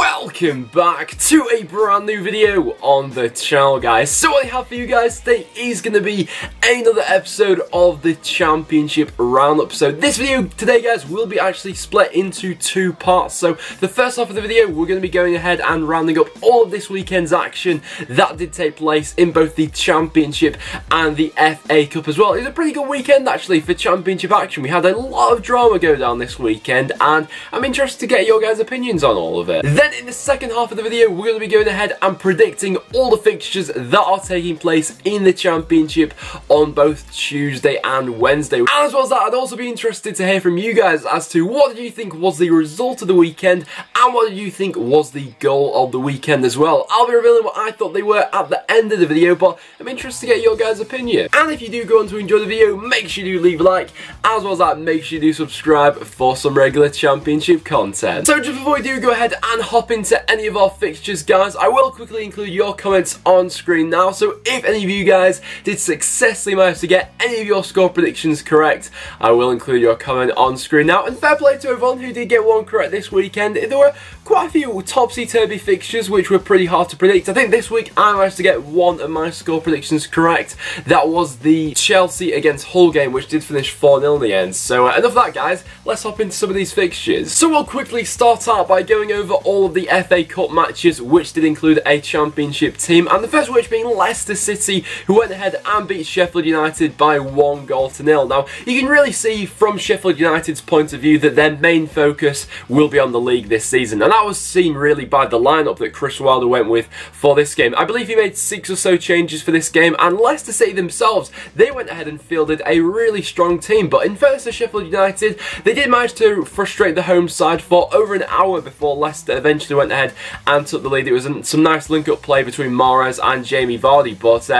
Welcome back to a brand new video on the channel, guys. So what I have for you guys today is going to be another episode of the Championship Roundup. So this video today, guys, will be actually split into two parts. So the first half of the video, we're going to be going ahead and rounding up all of this weekend's action that did take place in both the Championship and the FA Cup as well. It was a pretty good weekend actually for Championship action. We had a lot of drama go down this weekend, and I'm interested to get your guys' opinions on all of it. Then in the second half of the video, we're going to be going ahead and predicting all the fixtures that are taking place in the Championship on both Tuesday and Wednesday. And as well as that, I'd also be interested to hear from you guys as to what did you think was the result of the weekend and what did you think was the goal of the weekend as well. I'll be revealing what I thought they were at the end of the video, but I'm interested to get your guys' opinion. And if you do go on to enjoy the video, make sure you leave a like. As well as that, make sure you do subscribe for some regular Championship content. So just before we do go ahead and hop into any of our fixtures, guys, I will quickly include your comments on screen now. So if any of you guys did successfully manage to get any of your score predictions correct, I will include your comment on screen now. And fair play to everyone who did get one correct this weekend. There were quite a few topsy-turvy fixtures which were pretty hard to predict. I think this week I managed to get one of my score predictions correct. That was the Chelsea against Hull game, which did finish 4-0 in the end. So enough of that, guys. Let's hop into some of these fixtures. So we'll quickly start out by going over all of the FA Cup matches, which did include a Championship team, and the first of which being Leicester City, who went ahead and beat Sheffield United by 1-0. Now, you can really see from Sheffield United's point of view that their main focus will be on the league this season, and that was seen really by the lineup that Chris Wilder went with for this game. I believe he made 6 or so changes for this game, and Leicester City themselves, they went ahead and fielded a really strong team, but in fairness to Sheffield United, they did manage to frustrate the home side for over an hour before Leicester eventually went ahead and took the lead. It was some nice link-up play between Mahrez and Jamie Vardy, but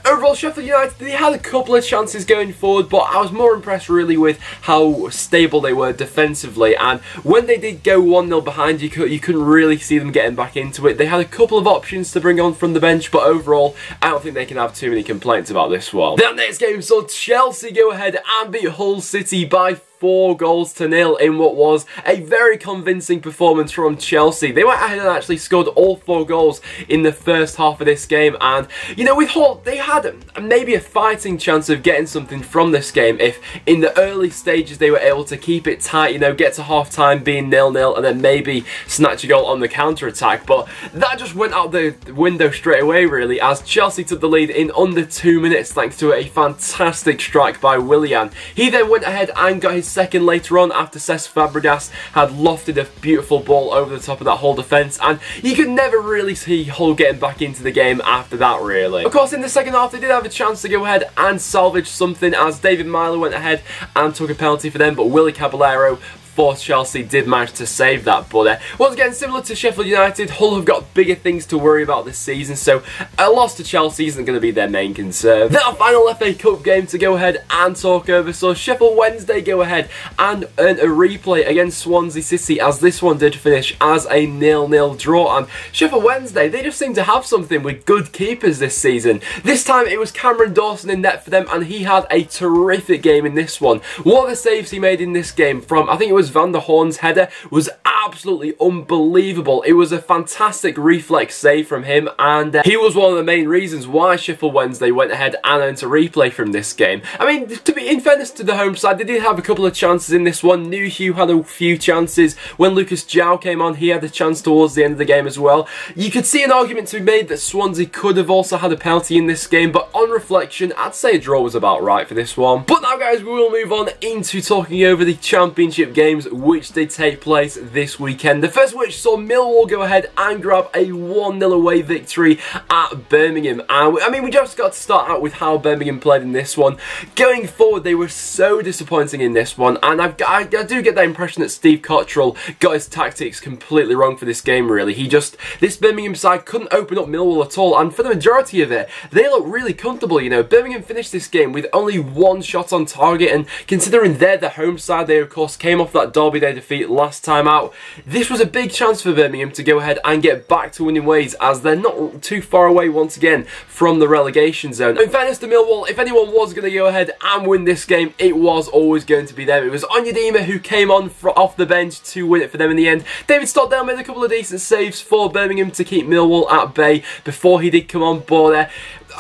overall Sheffield United, they had a couple of chances going forward, but I was more impressed really with how stable they were defensively, and when they did go 1-0 behind, you couldn't really see them getting back into it. They had a couple of options to bring on from the bench, but overall I don't think they can have too many complaints about this one. That next game saw Chelsea go ahead and beat Hull City by 4-0 in what was a very convincing performance from Chelsea. They went ahead and actually scored all 4 goals in the first half of this game, and you know, with Hull, they had maybe a fighting chance of getting something from this game if in the early stages they were able to keep it tight, you know, get to half time being 0-0 and then maybe snatch a goal on the counter attack, but that just went out the window straight away really, as Chelsea took the lead in under 2 minutes thanks to a fantastic strike by Willian. He then went ahead and got his second later on after Cesc Fabregas had lofted a beautiful ball over the top of that Hull defence, and you could never really see Hull getting back into the game after that really. Of course, in the second half they did have a chance to go ahead and salvage something as David Milo went ahead and took a penalty for them, but Willy Caballero for Chelsea did manage to save that. But once again, similar to Sheffield United, Hull have got bigger things to worry about this season, so a loss to Chelsea isn't going to be their main concern. Then our final FA Cup game to go ahead and talk over, so Sheffield Wednesday go ahead and earn a replay against Swansea City, as this one did finish as a 0-0 draw, and Sheffield Wednesday, they just seem to have something with good keepers this season. This time it was Cameron Dawson in net for them, and he had a terrific game in this one. One of the saves he made in this game from, I think it was Van der Horn's header, was absolutely unbelievable. It was a fantastic reflex save from him, and he was one of the main reasons why Sheffield Wednesday went ahead and earned a replay from this game. I mean, to be in fairness to the home side, they did have a couple of chances in this one. New Hugh had a few chances. When Lucas João came on, he had a chance towards the end of the game as well. You could see an argument to be made that Swansea could have also had a penalty in this game, but on reflection, I'd say a draw was about right for this one. But now, guys, we will move on into talking over the Championship games which did take place this weekend. The first of which saw Millwall go ahead and grab a 1-0 away victory at Birmingham. And I mean, we just got to start out with how Birmingham played in this one. Going forward, they were so disappointing in this one, and I do get that impression that Steve Cottrell got his tactics completely wrong for this game really. This Birmingham side couldn't open up Millwall at all, and for the majority of it, they looked really comfortable, you know. Birmingham finished this game with only 1 shot on target, and considering they're the home side, they of course came off that that Derby Day defeat last time out. This was a big chance for Birmingham to go ahead and get back to winning ways, as they're not too far away once again from the relegation zone. In fairness to Millwall, if anyone was going to go ahead and win this game, it was always going to be them. It was Onyedinma who came on off the bench to win it for them in the end. David Stockdale made a couple of decent saves for Birmingham to keep Millwall at bay before he did come on board there.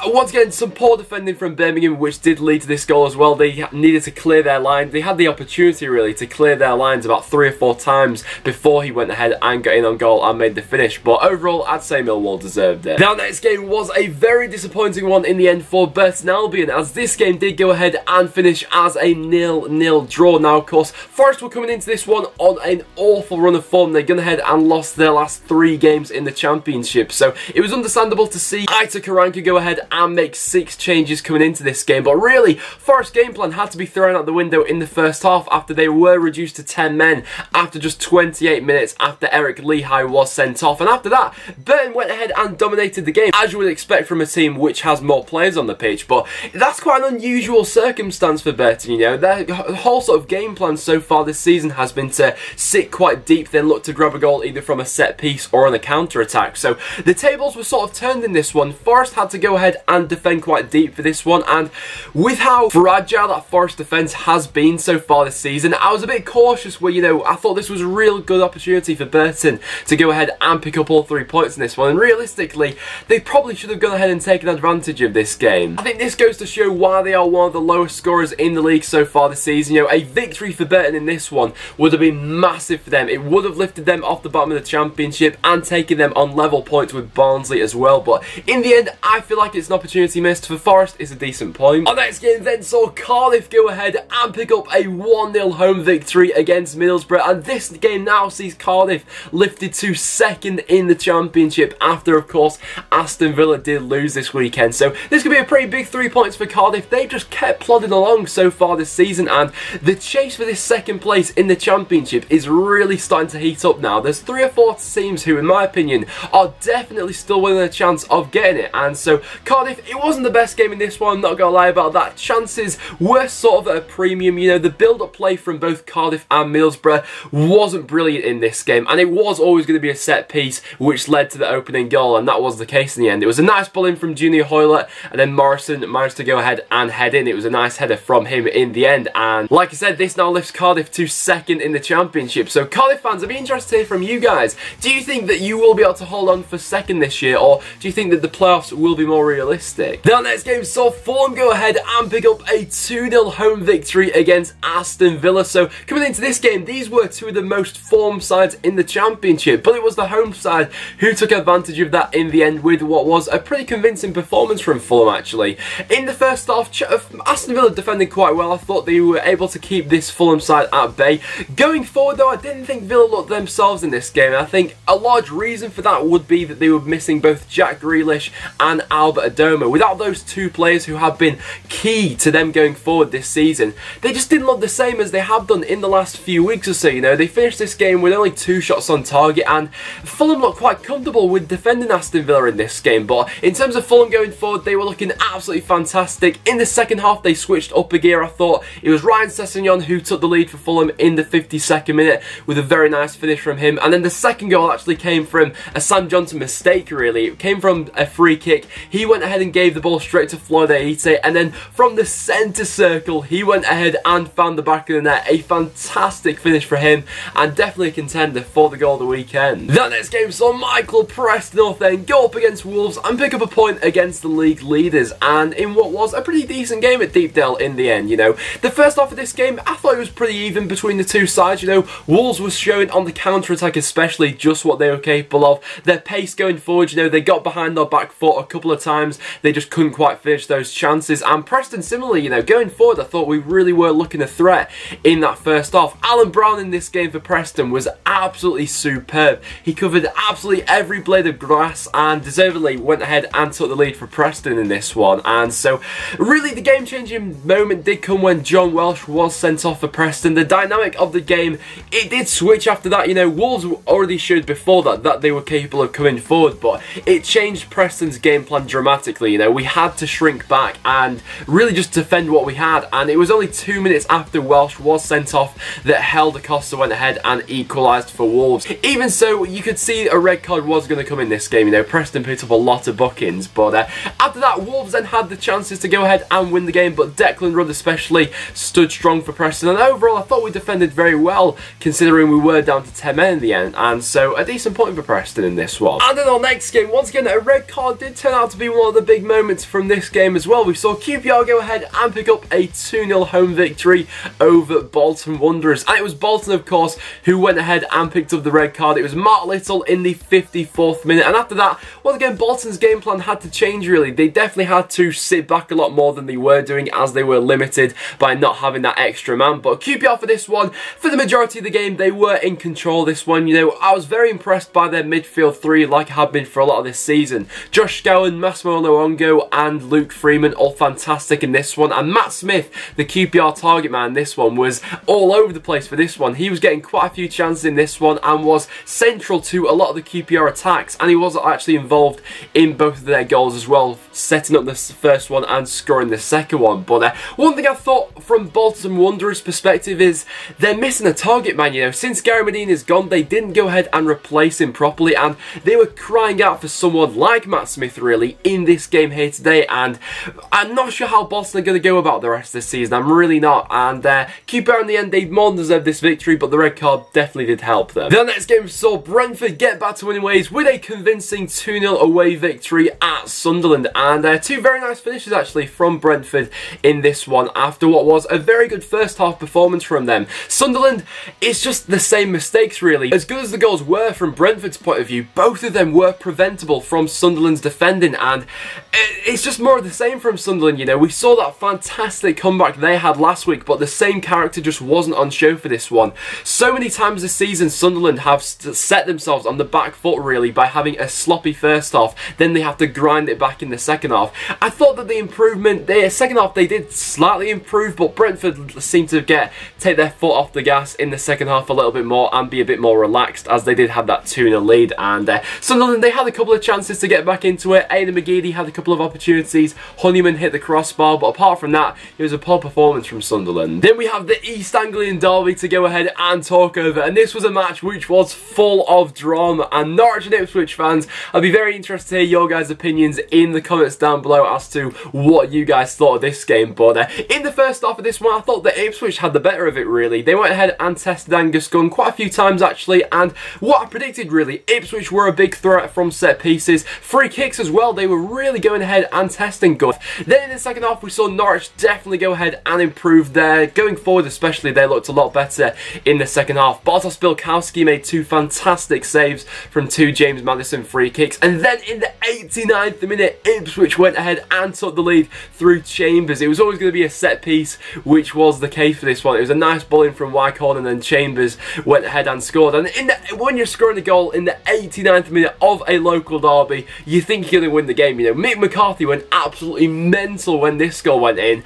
Once again, some poor defending from Birmingham, which did lead to this goal as well. They needed to clear their line. They had the opportunity, really, to clear their lines about 3 or 4 times before he went ahead and got in on goal and made the finish. But overall, I'd say Millwall deserved it. Now, next game was a very disappointing one in the end for Burton Albion, as this game did go ahead and finish as a 0-0 draw. Now, of course, Forest were coming into this one on an awful run of form. They gone ahead and lost their last 3 games in the Championship, so it was understandable to see Aita Karanka go ahead and make 6 changes coming into this game. But really, Forest's game plan had to be thrown out the window in the first half after they were reduced to 10 men after just 28 minutes after Eric Lehigh was sent off. And after that, Burton went ahead and dominated the game, as you would expect from a team which has more players on the pitch. But that's quite an unusual circumstance for Burton, you know. Their whole sort of game plan so far this season has been to sit quite deep, then look to grab a goal either from a set piece or on a counter-attack. So the tables were sort of turned in this one. Forest had to go ahead and defend quite deep for this one, and with how fragile that Forest defence has been so far this season, I was a bit cautious where, you know, I thought this was a real good opportunity for Burton to go ahead and pick up all 3 points in this one, and realistically, they probably should have gone ahead and taken advantage of this game. I think this goes to show why they are one of the lowest scorers in the league so far this season. You know, a victory for Burton in this one would have been massive for them. It would have lifted them off the bottom of the Championship and taken them on level points with Barnsley as well, but in the end, I feel like it's an opportunity missed. For Forest is a decent point. Our next game then saw Cardiff go ahead and pick up a 1-0 home victory against Middlesbrough, and this game now sees Cardiff lifted to 2nd in the Championship after, of course, Aston Villa did lose this weekend. So this could be a pretty big 3 points for Cardiff. They've just kept plodding along so far this season, and the chase for this 2nd place in the Championship is really starting to heat up now. There's 3 or 4 teams who, in my opinion, are definitely still winning a chance of getting it, and so Cardiff, it wasn't the best game in this one, I'm not going to lie about that. Chances were sort of at a premium, you know, the build-up play from both Cardiff and Middlesbrough wasn't brilliant in this game, and it was always going to be a set piece which led to the opening goal, and that was the case in the end. It was a nice ball in from Junior Hoylett, and then Morrison managed to go ahead and head in. It was a nice header from him in the end, and like I said, this now lifts Cardiff to 2nd in the Championship. So Cardiff fans, I'd be interested to hear from you guys. Do you think that you will be able to hold on for 2nd this year, or do you think that the playoffs will be more realistic? Then our next game saw Fulham go ahead and pick up a 2-0 home victory against Aston Villa. So coming into this game, these were 2 of the most formed sides in the Championship, but it was the home side who took advantage of that in the end with what was a pretty convincing performance from Fulham, actually. In the first half, Aston Villa defended quite well. I thought they were able to keep this Fulham side at bay. Going forward, though, I didn't think Villa looked themselves in this game, and I think a large reason for that would be that they were missing both Jack Grealish and Albert Adoma. Without those 2 players who have been key to them going forward this season, they just didn't look the same as they have done in the last few weeks or so. You know, they finished this game with only 2 shots on target, and Fulham looked quite comfortable with defending Aston Villa in this game. But in terms of Fulham going forward, they were looking absolutely fantastic. In the second half, they switched up a gear. I thought it was Ryan Sessegnon who took the lead for Fulham in the 52nd minute with a very nice finish from him, and then the second goal actually came from a Sam Johnson mistake, really. It came from a free kick. He went ahead and gave the ball straight to Floyd Aite, and then from the centre circle, he went ahead and found the back of the net. A fantastic finish for him, and definitely a contender for the goal of the weekend. That next game saw Michael Preston then go up against Wolves and pick up a point against the league leaders, and in what was a pretty decent game at Deepdale in the end. You know, the first half of this game, I thought it was pretty even between the 2 sides. You know, Wolves was showing on the counter-attack especially just what they were capable of. Their pace going forward, you know, they got behind their back foot a couple of times. They just couldn't quite finish those chances, and Preston similarly, you know, going forward, I thought we really were looking a threat in that first half. Alan Brown in this game for Preston was absolutely superb. He covered absolutely every blade of grass and deservedly went ahead and took the lead for Preston in this one. And so really the game-changing moment did come when John Welsh was sent off for Preston. The dynamic of the game, it did switch after that. You know, Wolves already showed before that they were capable of coming forward, but it changed Preston's game plan dramatically dramatically. You know, we had to shrink back and really just defend what we had, and it was only 2 minutes after Welsh was sent off that Helder Costa went ahead and equalised for Wolves. Even so, you could see a red card was going to come in this game. You know, Preston picked up a lot of bookings, but after that, Wolves then had the chances to go ahead and win the game, but Declan Rudd especially stood strong for Preston, and overall I thought we defended very well considering we were down to 10 men in the end, and so a decent point for Preston in this one. And in our next game, once again, a red card did turn out to be one of the big moments from this game as well. We saw QPR go ahead and pick up a 2-0 home victory over Bolton Wanderers, and it was Bolton, of course, who went ahead and picked up the red card. It was Mark Little in the 54th minute, and after that, once again, Bolton's game plan had to change really. They definitely had to sit back a lot more than they were doing, as they were limited by not having that extra man. But QPR for this one, for the majority of the game, they were in control of this one. You know, I was very impressed by their midfield three, like I have been for a lot of this season. Josh Scowen, Massimo Luongo and Luke Freeman, all fantastic in this one. And Matt Smith, the QPR target man, this one was all over the place for this one. He was getting quite a few chances in this one and was central to a lot of the QPR attacks, and he was actually involved in both of their goals as well, setting up the first one and scoring the second one. But one thing I thought from Bolton Wanderers' perspective is they're missing a target man. You know, since Gary Medina's gone, they didn't go ahead and replace him properly, and they were crying out for someone like Matt Smith really in this game here today, and I'm not sure how Bolton are going to go about the rest of the season. I'm really not, and QPR in the end, they more than deserved this victory, but the red card definitely did help them. The next game saw Brentford get back to winning ways with a convincing 2-0 away victory at Sunderland, and two very nice finishes actually from Brentford in this one after what was a very good first half performance from them. Sunderland, it's just the same mistakes really. As good as the goals were from Brentford's point of view, both of them were preventable from Sunderland's defending, and it's just more of the same from Sunderland. You know, we saw that fantastic comeback they had last week, but the same character just wasn't on show for this one. So many times this season, Sunderland have set themselves on the back foot really by having a sloppy first half, then they have to grind it back in the second half. I thought that the improvement, the second half they did slightly improve, but Brentford seemed to take their foot off the gas in the second half a little bit more and be a bit more relaxed, as they did have that 2-0 lead. And Sunderland, they had a couple of chances to get back into it. Aidan McGeady had a couple of opportunities. Honeyman hit the crossbar, but apart from that, it was a poor performance from Sunderland. Then we have the East Anglian derby to go ahead and talk over, and this was a match which was full of drama, and Norwich and Ipswich fans, I'd be very interested to hear your guys' opinions in the comments down below as to what you guys thought of this game. But in the first half of this one, I thought that Ipswich had the better of it really. They went ahead and tested Angus Gunn quite a few times actually, and what I predicted really, Ipswich were a big threat from set pieces, free kicks as well. They were really going ahead and testing Gunn. Then in the second half, we saw Norwich definitely go ahead and improve there. Going forward especially, they looked a lot better in the second half. Bartosz Białkowski made two fantastic saves from two James Maddison free kicks, and then in the 89th minute, Ipswich went ahead and took the lead through Chambers. It was always going to be a set piece, which was the case for this one. It was a nice ball in from Wycorn, and then Chambers went ahead and scored. And when you're scoring a goal in the 89th minute of a local derby, you think you're going to win the game. You know, Mick McCarthy went absolutely mental when this goal went in.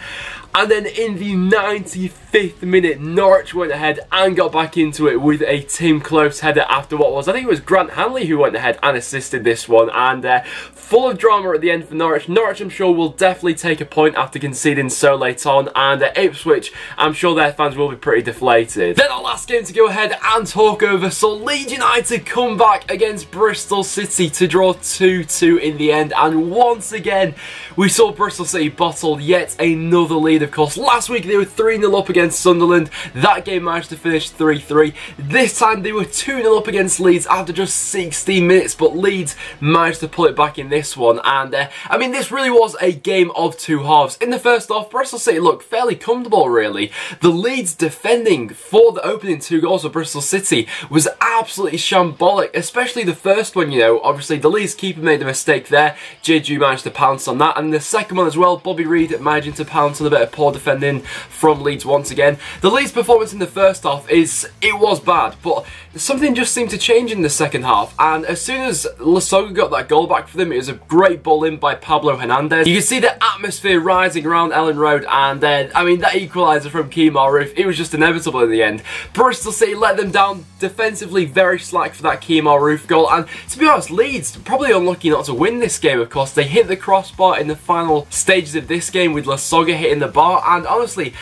And then in the 95th minute, Norwich went ahead and got back into it with a Tim Close header after what was, I think it was Grant Hanley who went ahead and assisted this one. And full of drama at the end for Norwich. Norwich, I'm sure, will definitely take a point after conceding so late on. And Ipswich, I'm sure their fans will be pretty deflated. Then our last game to go ahead and talk over saw Leeds United come back against Bristol City to draw 2-2 in the end. And once again, we saw Bristol City bottle yet another lead. Of course, last week they were 3-0 up against Sunderland. That game managed to finish 3-3. This time they were 2-0 up against Leeds after just 16 minutes, but Leeds managed to pull it back in this one. And I mean, this really was a game of two halves. In the first half, Bristol City looked fairly comfortable really. The Leeds defending for the opening two goals of Bristol City was absolutely shambolic, especially the first one. You know, obviously the Leeds keeper made a mistake there. Jeju managed to pounce on that, and the second one as well, Bobby Reid managing to pounce on a bit of poor defending from Leeds once again. The Leeds performance in the first half was bad, but something just seemed to change in the second half, and as soon as Lasogga got that goal back for them, it was a great ball in by Pablo Hernandez. You can see the atmosphere rising around Ellen Road, and then, I mean, that equaliser from Kemar Roof, it was just inevitable in the end. Bristol City let them down defensively, very slack for that Kemar Roof goal, and to be honest, Leeds probably unlucky not to win this game. Of course, they hit the crossbar in the final stages of this game with Lasogga hitting the bar, and honestly,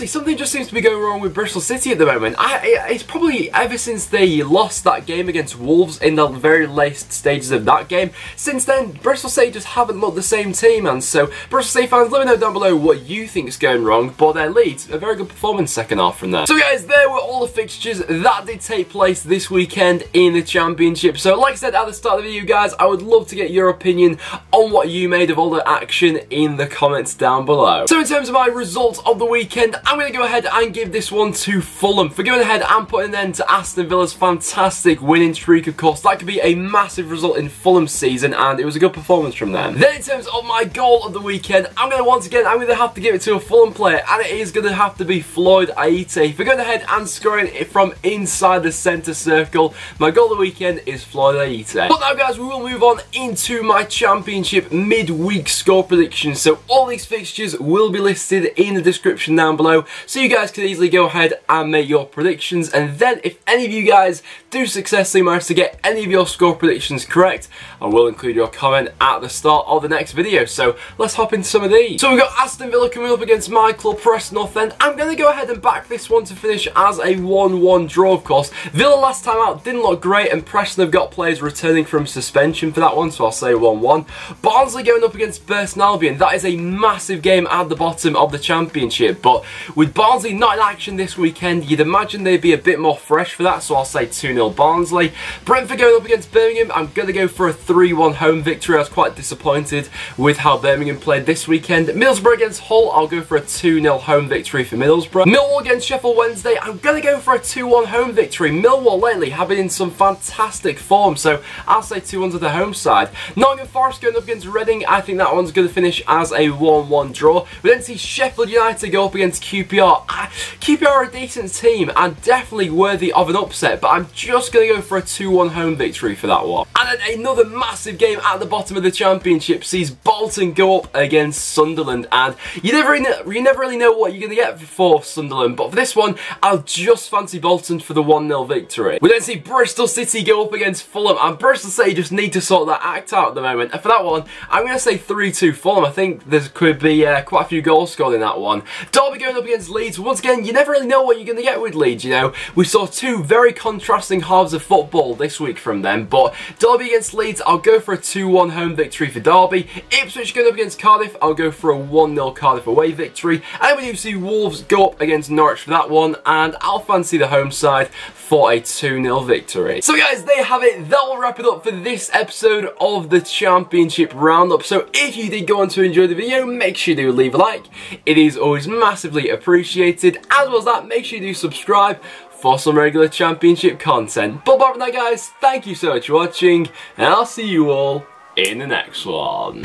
something just seems to be going wrong with Bristol City at the moment. It's probably ever since they lost that game against Wolves in the very late stages of that game. Since then, Bristol City just haven't looked the same team, and so Bristol City fans, let me know down below what you think is going wrong, but their Leeds, a very good performance second half from there. So guys, there were all the fixtures that did take place this weekend in the Championship. So like I said at the start of the video, guys, I would love to get your opinion on what you made of all the action in the comments down below. So in terms of my results of the weekend, I'm going to go ahead and give this one to Fulham for going ahead and putting an end to Aston Villa's fantastic winning streak. Of course, that could be a massive result in Fulham's season, and it was a good performance from them. Then in terms of my goal of the weekend, I'm going to have to give it to a Fulham player, and it is going to have to be Floyd Ayité for going ahead and scoring it from inside the centre circle. My goal of the weekend is Floyd Ayité. But now guys, we will move on into my Championship midweek score predictions. So all these fixtures will be listed in the description down below, so you guys can easily go ahead and make your predictions, and then if any of you guys do successfully manage to get any of your score predictions correct, I will include your comment at the start of the next video. So let's hop into some of these. So we've got Aston Villa coming up against my club Preston. Then I'm going to go ahead and back this one to finish as a 1-1 draw. Of course, Villa last time out didn't look great, and Preston have got players returning from suspension for that one, so I'll say 1-1. Barnsley going up against Burton Albion. That is a massive game at the bottom of the Championship, but with Barnsley not in action this weekend, you'd imagine they'd be a bit more fresh for that, so I'll say 2-0 Barnsley. Brentford going up against Birmingham. I'm going to go for a 3-1 home victory. I was quite disappointed with how Birmingham played this weekend. Middlesbrough against Hull. I'll go for a 2-0 home victory for Middlesbrough. Millwall against Sheffield Wednesday. I'm going to go for a 2-1 home victory. Millwall lately have been in some fantastic form, so I'll say 2-1 to the home side. Nottingham Forest going up against Reading. I think that one's going to finish as a 1-1 draw. We then see Sheffield United go up against QPR. QPR are a decent team and definitely worthy of an upset, but I'm just going to go for a 2-1 home victory for that one. And then another massive game at the bottom of the Championship sees Bolton go up against Sunderland, and you never really know what you're going to get for Sunderland, but for this one, I'll just fancy Bolton for the 1-0 victory. We then see Bristol City go up against Fulham, and Bristol City just need to sort that act out at the moment, and for that one, I'm going to say 3-2 Fulham. I think there could be quite a few goals scored in that one. Derby going up against Leeds. Once again, you never really know what you're going to get with Leeds, you know. We saw two very contrasting halves of football this week from them, but Derby against Leeds, I'll go for a 2-1 home victory for Derby. Ipswich going up against Cardiff, I'll go for a 1-0 Cardiff away victory. And we do see Wolves go up against Norwich for that one, and I'll fancy the home side for a 2-0 victory. So guys, there you have it. That will wrap it up for this episode of the Championship Roundup. So if you did go on to enjoy the video, make sure you do leave a like. It is always massively appreciated. As well as that, make sure you do subscribe for some regular Championship content. But apart from that guys, thank you so much for watching, and I'll see you all in the next one.